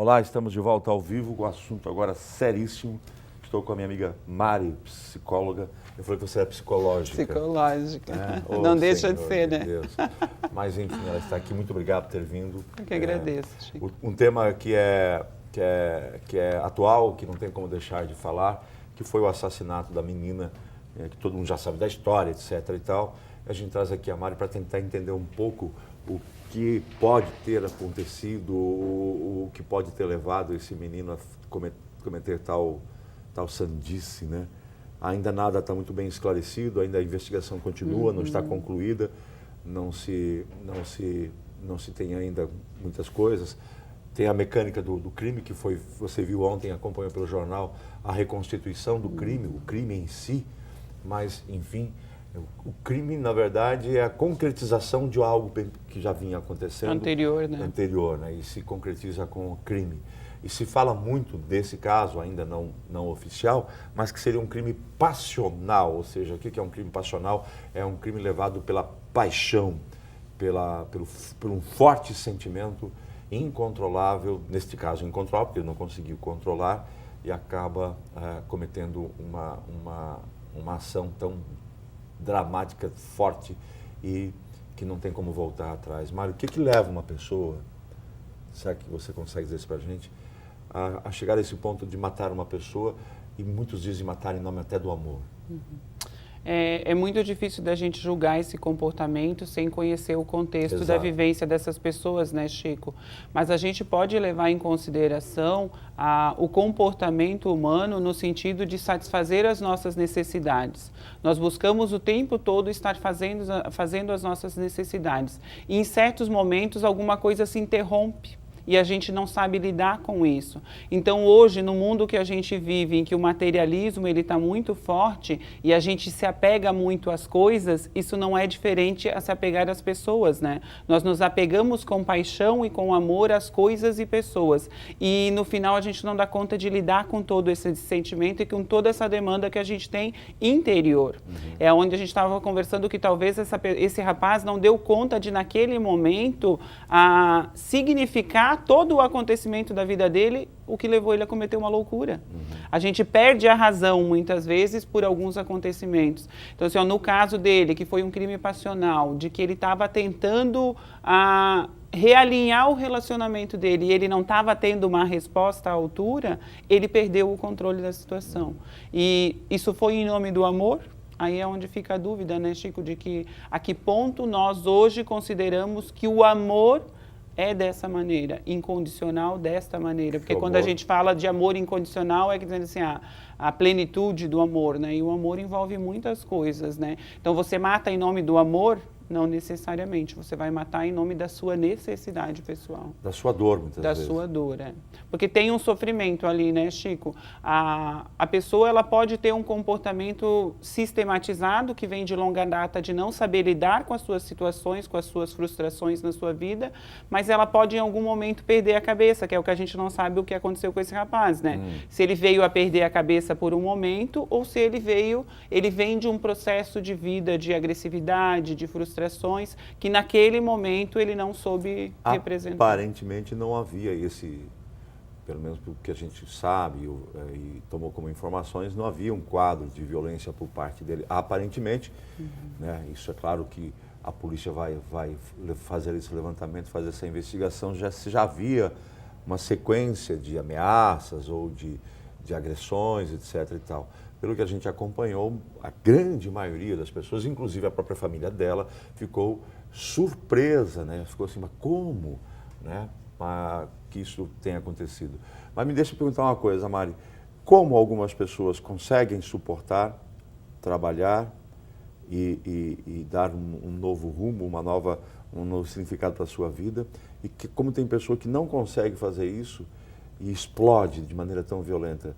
Olá, estamos de volta ao vivo com o assunto agora seríssimo. Estou com a minha amiga Mari, psicóloga. Eu falei que você é psicológica. Psicológica. Oh, Não deixa de Senhor ser, né? Deus. Mas enfim, ela está aqui. Muito obrigado por ter vindo. Eu que agradeço, Chico. Um tema que é atual, que não tem como deixar de falar, que foi o assassinato da menina, que todo mundo já sabe da história, etc. e tal. A gente traz aqui a Mari para tentar entender um pouco o que pode ter acontecido, o que pode ter levado esse menino a cometer tal sandice, né? Ainda nada está muito bem esclarecido, ainda a investigação continua, não está concluída, não se tem ainda muitas coisas. Tem a mecânica do crime, que foi, você viu ontem, acompanhou pelo jornal, a reconstituição do crime, o crime em si, mas, enfim, o crime, na verdade, é a concretização de algo que já vinha acontecendo. Anterior, né? Anterior, né? E se concretiza com o crime. E se fala muito desse caso, ainda não oficial, mas que seria um crime passional, ou seja, o que é um crime passional? É um crime levado pela paixão, por um forte sentimento incontrolável, neste caso incontrolável, porque ele não conseguiu controlar e acaba cometendo uma ação tão dramática, forte e que não tem como voltar atrás. Mário, o que leva uma pessoa, será que você consegue dizer isso pra gente, a chegar a esse ponto de matar uma pessoa, e muitos dizem matar em nome até do amor? É muito difícil da gente julgar esse comportamento sem conhecer o contexto Exato. da vivência dessas pessoas, né, Chico? Mas a gente pode levar em consideração o comportamento humano no sentido de satisfazer as nossas necessidades. Nós buscamos o tempo todo estar fazendo as nossas necessidades. E em certos momentos alguma coisa se interrompe. E a gente não sabe lidar com isso. Então hoje, no mundo que a gente vive, em que o materialismo está muito forte e a gente se apega muito às coisas, isso não é diferente a se apegar às pessoas, né? Nós nos apegamos com paixão e com amor às coisas e pessoas. E no final a gente não dá conta de lidar com todo esse sentimento e com toda essa demanda que a gente tem interior. É onde a gente estava conversando que talvez esse rapaz não deu conta de, naquele momento, significar todo o acontecimento da vida dele, o que levou ele a cometer uma loucura. A gente perde a razão, muitas vezes, por alguns acontecimentos. Então, assim, no caso dele, que foi um crime passional, de que ele estava tentando realinhar o relacionamento dele e ele não estava tendo uma resposta à altura, ele perdeu o controle da situação. E isso foi em nome do amor? Aí é onde fica a dúvida, né, Chico, de que a que ponto nós hoje consideramos que o amor é dessa maneira, incondicional desta maneira. Porque quando a gente fala de amor incondicional, é que dizendo assim, a plenitude do amor, né? E o amor envolve muitas coisas, né? Então você mata em nome do amor? Não necessariamente. Você vai matar em nome da sua necessidade pessoal. Da sua dor, muitas vezes. Da sua dor, é. Porque tem um sofrimento ali, né, Chico? A pessoa, ela pode ter um comportamento sistematizado, que vem de longa data, de não saber lidar com as suas situações, com as suas frustrações na sua vida, mas ela pode, em algum momento, perder a cabeça, que é o que a gente não sabe o que aconteceu com esse rapaz, né? Se ele veio a perder a cabeça por um momento, ou se ele vem de um processo de vida, de agressividade, de frustrações, que naquele momento ele não soube representar. Aparentemente não havia pelo menos pelo que a gente sabe e tomou como informações, não havia um quadro de violência por parte dele. Aparentemente, né, isso é claro que a polícia vai fazer esse levantamento, fazer essa investigação, já havia uma sequência de ameaças ou de agressões, etc. e tal. Pelo que a gente acompanhou, a grande maioria das pessoas, inclusive a própria família dela, ficou surpresa, né? Ficou assim, mas como, né? Que isso tenha acontecido. Mas me deixa perguntar uma coisa, Mari. Como algumas pessoas conseguem suportar, trabalhar e dar um novo rumo, um novo significado para a sua vida, e como tem pessoa que não consegue fazer isso e explode de maneira tão violenta?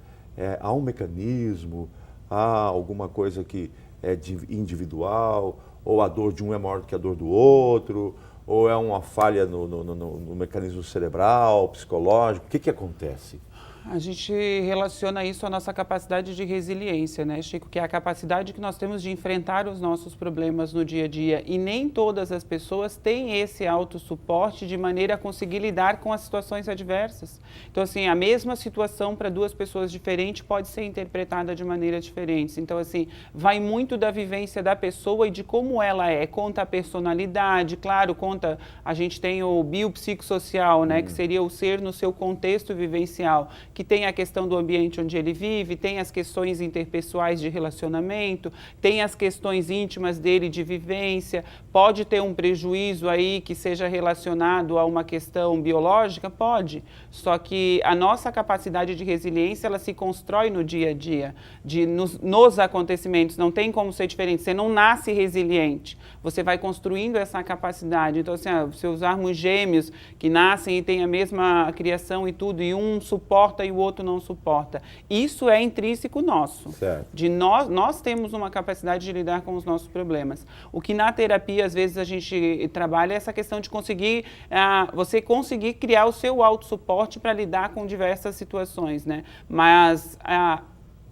Há um mecanismo, há alguma coisa que é individual, ou a dor de um é maior do que a dor do outro, ou é uma falha no mecanismo cerebral, psicológico? O que acontece? A gente relaciona isso à nossa capacidade de resiliência, né, Chico? Que é a capacidade que nós temos de enfrentar os nossos problemas no dia a dia. E nem todas as pessoas têm esse autossuporte de maneira a conseguir lidar com as situações adversas. Então, assim, a mesma situação para duas pessoas diferentes pode ser interpretada de maneiras diferentes. Então, assim, vai muito da vivência da pessoa e de como ela é. Conta a personalidade, claro, conta... A gente tem o biopsicossocial, né, que seria o ser no seu contexto vivencial, que tem a questão do ambiente onde ele vive, tem as questões interpessoais de relacionamento, tem as questões íntimas dele de vivência, pode ter um prejuízo aí que seja relacionado a uma questão biológica? Pode. Só que a nossa capacidade de resiliência, ela se constrói no dia a dia, nos acontecimentos, não tem como ser diferente. Você não nasce resiliente, você vai construindo essa capacidade. Então, assim, se usarmos gêmeos que nascem e têm a mesma criação e tudo, e um suporta e o outro não suporta. Isso é intrínseco nosso. Certo. De nós temos uma capacidade de lidar com os nossos problemas. O que na terapia, às vezes, a gente trabalha é essa questão de conseguir, você conseguir criar o seu autossuporte para lidar com diversas situações, né? Mas...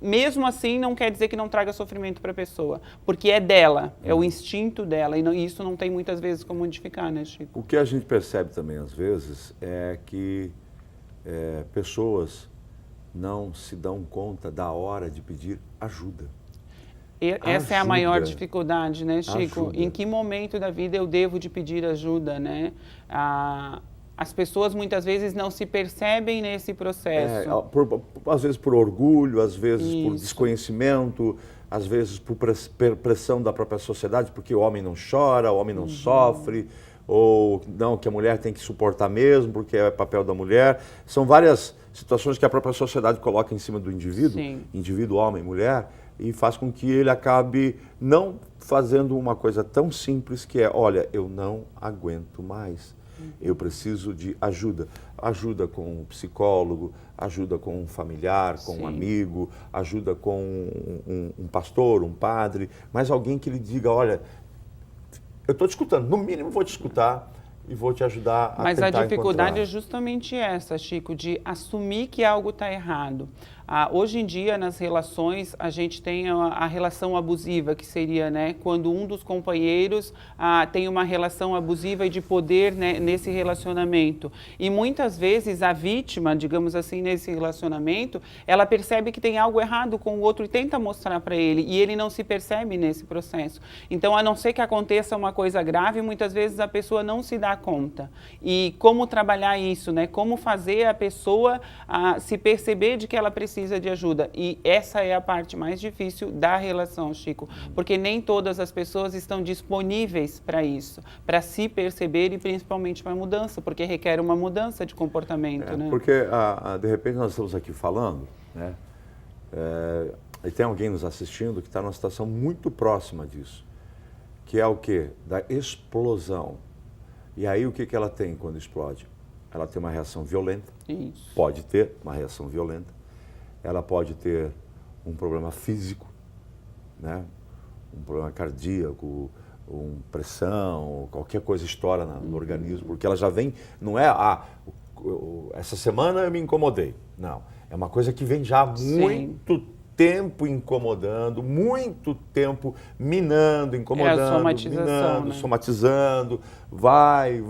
mesmo assim, não quer dizer que não traga sofrimento para a pessoa, porque é dela, é o instinto dela, e isso não tem muitas vezes como modificar, né, Chico? O que a gente percebe também, às vezes, é que pessoas não se dão conta da hora de pedir ajuda. Essa é a maior dificuldade, né, Chico? Ajuda. Em que momento da vida eu devo de pedir ajuda, né? As pessoas muitas vezes não se percebem nesse processo. Às vezes por orgulho, às vezes por Isso. desconhecimento, às vezes por pressão da própria sociedade, porque o homem não chora, o homem não sofre, ou não, que a mulher tem que suportar mesmo, porque é papel da mulher. São várias situações que a própria sociedade coloca em cima do indivíduo, Sim. indivíduo, homem, mulher, e faz com que ele acabe não fazendo uma coisa tão simples que é, olha, eu não aguento mais. Eu preciso de ajuda. Ajuda com um psicólogo, ajuda com um familiar, com Sim. um amigo, ajuda com um pastor, um padre, mas alguém que lhe diga, olha, eu estou te escutando, no mínimo vou te escutar e vou te ajudar a Mas tentar a dificuldade encontrar. é justamente essa, Chico, de assumir que algo está errado. Hoje em dia, nas relações, a gente tem a relação abusiva, que seria, né, quando um dos companheiros tem uma relação abusiva e de poder, né, nesse relacionamento. E muitas vezes a vítima, digamos assim, nesse relacionamento, ela percebe que tem algo errado com o outro e tenta mostrar para ele, e ele não se percebe nesse processo. Então, a não ser que aconteça uma coisa grave, muitas vezes a pessoa não se dá conta. E como trabalhar isso, né? Como fazer a pessoa se perceber de que ela precisa de ajuda. E essa é a parte mais difícil da relação, Chico, porque nem todas as pessoas estão disponíveis para isso, para se perceber e principalmente para a mudança, porque requer uma mudança de comportamento, né? Porque, de repente, nós estamos aqui falando, né? E tem alguém nos assistindo que está numa situação muito próxima disso, que é o quê? Da explosão. E aí, o que ela tem quando explode? Ela tem uma reação violenta, Isso. pode ter uma reação violenta, ela pode ter um problema físico, né? Um problema cardíaco, pressão, qualquer coisa estoura no organismo, porque ela já vem, não é, essa semana eu me incomodei, não, é uma coisa que vem já há muito tempo incomodando, muito tempo minando, incomodando, somatização, né? somatizando, vai.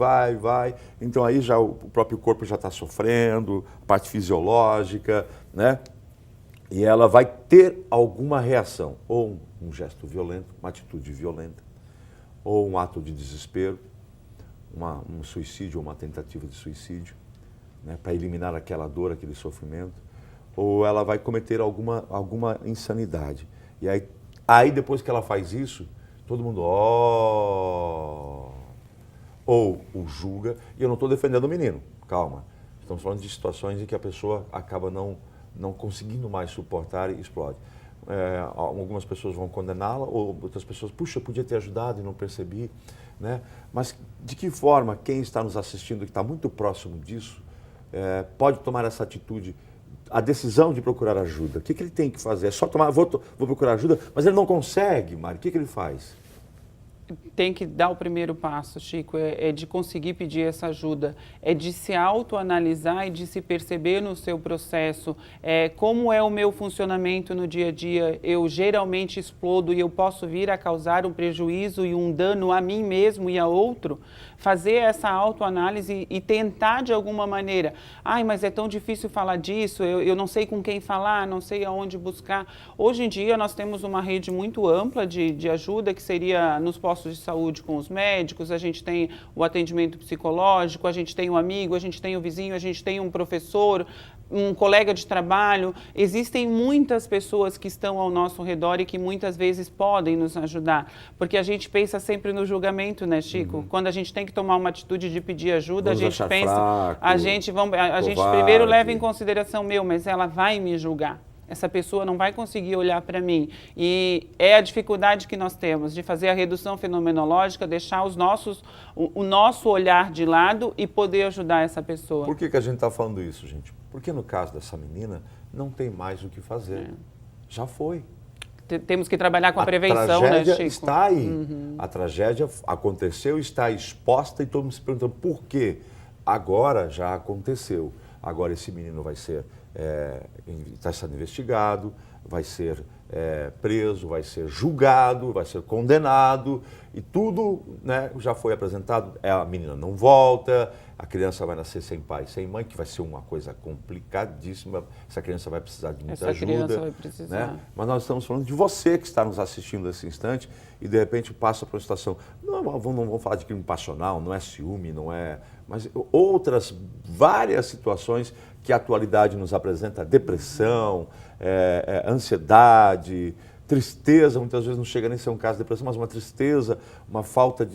Então aí já o próprio corpo já está sofrendo, parte fisiológica, né? E ela vai ter alguma reação, ou um gesto violento, uma atitude violenta, ou um ato de desespero, um suicídio ou uma tentativa de suicídio, né, para eliminar aquela dor, aquele sofrimento, ou ela vai cometer alguma insanidade. E aí depois que ela faz isso, todo mundo, ou o julga, e eu não estou defendendo o menino, calma. Estamos falando de situações em que a pessoa acaba não conseguindo mais suportar e explode. Algumas pessoas vão condená-la, ou outras pessoas, puxa, podia ter ajudado e não percebi, né? Mas de que forma quem está nos assistindo, que está muito próximo disso, pode tomar essa atitude, a decisão de procurar ajuda? O que ele tem que fazer? É só tomar, vou procurar ajuda, mas ele não consegue, Mari, o que ele faz? tem que dar o primeiro passo, Chico, é de conseguir pedir essa ajuda, é de se autoanalisar e de se perceber no seu processo, como é o meu funcionamento no dia a dia. Eu geralmente explodo e eu posso vir a causar um prejuízo e um dano a mim mesmo e a outro. Fazer essa autoanálise e tentar de alguma maneira, mas é tão difícil falar disso, eu não sei com quem falar, não sei aonde buscar. Hoje em dia nós temos uma rede muito ampla de ajuda, que seria nos postos de saúde com os médicos, a gente tem o atendimento psicológico, a gente tem um amigo, a gente tem um vizinho, a gente tem um professor, um colega de trabalho. Existem muitas pessoas que estão ao nosso redor e que muitas vezes podem nos ajudar, porque a gente pensa sempre no julgamento, né, Chico? Quando a gente tem que tomar uma atitude de pedir ajuda, Vamos a gente pensa, fraco, a gente primeiro leva em consideração, mas ela vai me julgar. Essa pessoa não vai conseguir olhar para mim. E é a dificuldade que nós temos de fazer a redução fenomenológica, deixar o nosso olhar de lado e poder ajudar essa pessoa. Por que a gente está falando isso, gente? Porque no caso dessa menina, não tem mais o que fazer. Já foi. Temos que trabalhar com a prevenção, né, Chico? A tragédia está aí. A tragédia aconteceu, está exposta e todo mundo se perguntando por quê. Agora já aconteceu. Agora esse menino vai ser, está sendo investigado, vai ser preso, vai ser julgado, vai ser condenado e tudo, né, já foi apresentado. A menina não volta, a criança vai nascer sem pai, sem mãe, que vai ser uma coisa complicadíssima. Essa criança vai precisar de muita ajuda. Essa criança vai precisar. Né? Mas nós estamos falando de você que está nos assistindo nesse instante e de repente passa por uma situação. Não vamos falar de crime passional, não é ciúme, não é. Mas outras várias situações que a atualidade nos apresenta, depressão, ansiedade, tristeza, muitas vezes não chega nem a ser um caso de depressão, mas uma tristeza, uma falta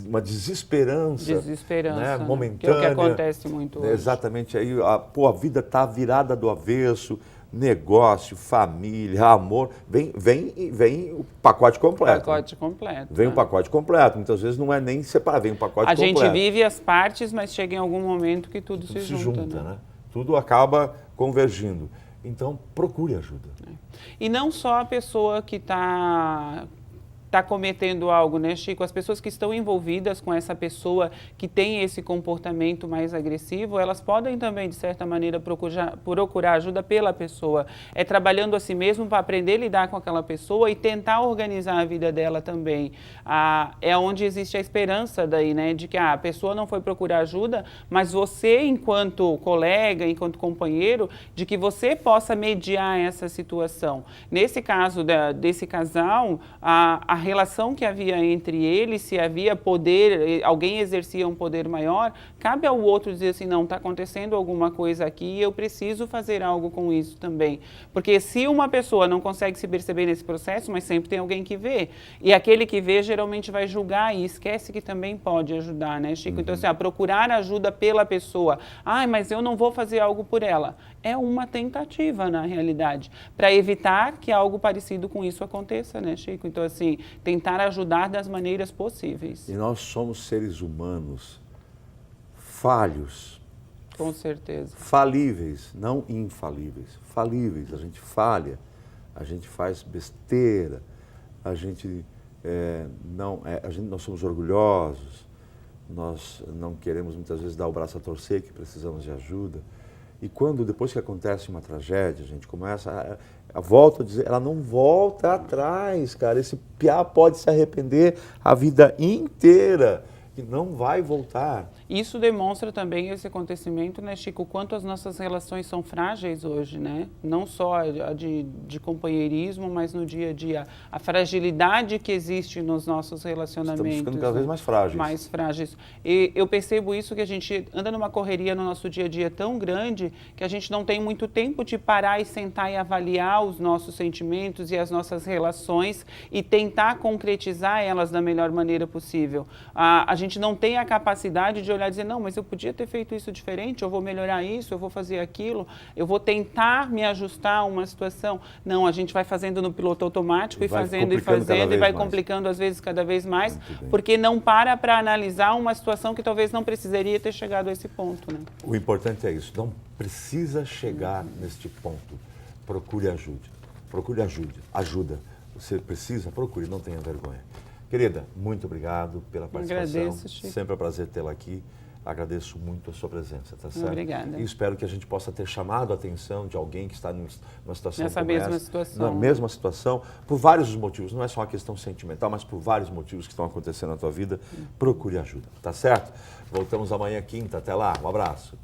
uma desesperança. Desesperança, né? Momentânea. Que é o que acontece muito hoje. Exatamente, aí a vida está virada do avesso, negócio, família, amor, vem o pacote completo. Pacote completo. Vem o pacote completo, muitas vezes não é nem separar, vem o pacote completo. A gente vive as partes, mas chega em algum momento que tudo se junta, né? Tudo acaba convergindo. Então, procure ajuda. E não só a pessoa que está cometendo algo, né, Chico? As pessoas que estão envolvidas com essa pessoa que tem esse comportamento mais agressivo, elas podem também, de certa maneira, procurar ajuda pela pessoa. É trabalhando a si mesmo para aprender a lidar com aquela pessoa e tentar organizar a vida dela também. É onde existe a esperança daí, né, de que a pessoa não foi procurar ajuda, mas você, enquanto colega, enquanto companheiro, de que você possa mediar essa situação. Nesse caso desse casal, a relação que havia entre eles, se havia poder, alguém exercia um poder maior, cabe ao outro dizer assim, não, está acontecendo alguma coisa aqui e eu preciso fazer algo com isso também. Porque se uma pessoa não consegue se perceber nesse processo, mas sempre tem alguém que vê. E aquele que vê geralmente vai julgar e esquece que também pode ajudar, né, Chico? Então, assim, procurar ajuda pela pessoa. Mas eu não vou fazer algo por ela. É uma tentativa, na realidade, para evitar que algo parecido com isso aconteça, né, Chico? Então, assim, tentar ajudar das maneiras possíveis. E nós somos seres humanos falhos. Com certeza. Falíveis, não infalíveis. Falíveis, a gente falha, a gente faz besteira, nós somos orgulhosos, nós não queremos muitas vezes dar o braço a torcer, que precisamos de ajuda. E depois que acontece uma tragédia, a gente começa volto a dizer, ela não volta atrás, cara. Esse piá pode se arrepender a vida inteira e não vai voltar. Isso demonstra também esse acontecimento, né, Chico, o quanto as nossas relações são frágeis hoje, né? Não só a de companheirismo, mas no dia a dia. A fragilidade que existe nos nossos relacionamentos. Estamos ficando cada vez mais frágeis. Mais frágeis. E eu percebo isso, que a gente anda numa correria no nosso dia a dia tão grande que a gente não tem muito tempo de parar e sentar e avaliar os nossos sentimentos e as nossas relações e tentar concretizar elas da melhor maneira possível. A gente não tem a capacidade de olhar e dizer, não, mas eu podia ter feito isso diferente, eu vou melhorar isso, eu vou fazer aquilo, eu vou tentar me ajustar a uma situação. Não, a gente vai fazendo no piloto automático e fazendo e vai complicando às vezes cada vez mais, porque não para analisar uma situação que talvez não precisaria ter chegado a esse ponto, né? O importante é isso, não precisa chegar neste ponto. Procure ajuda. Procure ajuda. Você precisa, procure, não tenha vergonha. Querida, muito obrigado pela participação. Agradeço, Chico. Sempre é um prazer tê-la aqui. Agradeço muito a sua presença, tá certo? Obrigada. E espero que a gente possa ter chamado a atenção de alguém que está numa situação Nessa como mesma essa, situação. na mesma situação, por vários motivos. Não é só uma questão sentimental, mas por vários motivos que estão acontecendo na tua vida. Procure ajuda, tá certo? Voltamos amanhã, quinta. Até lá. Um abraço.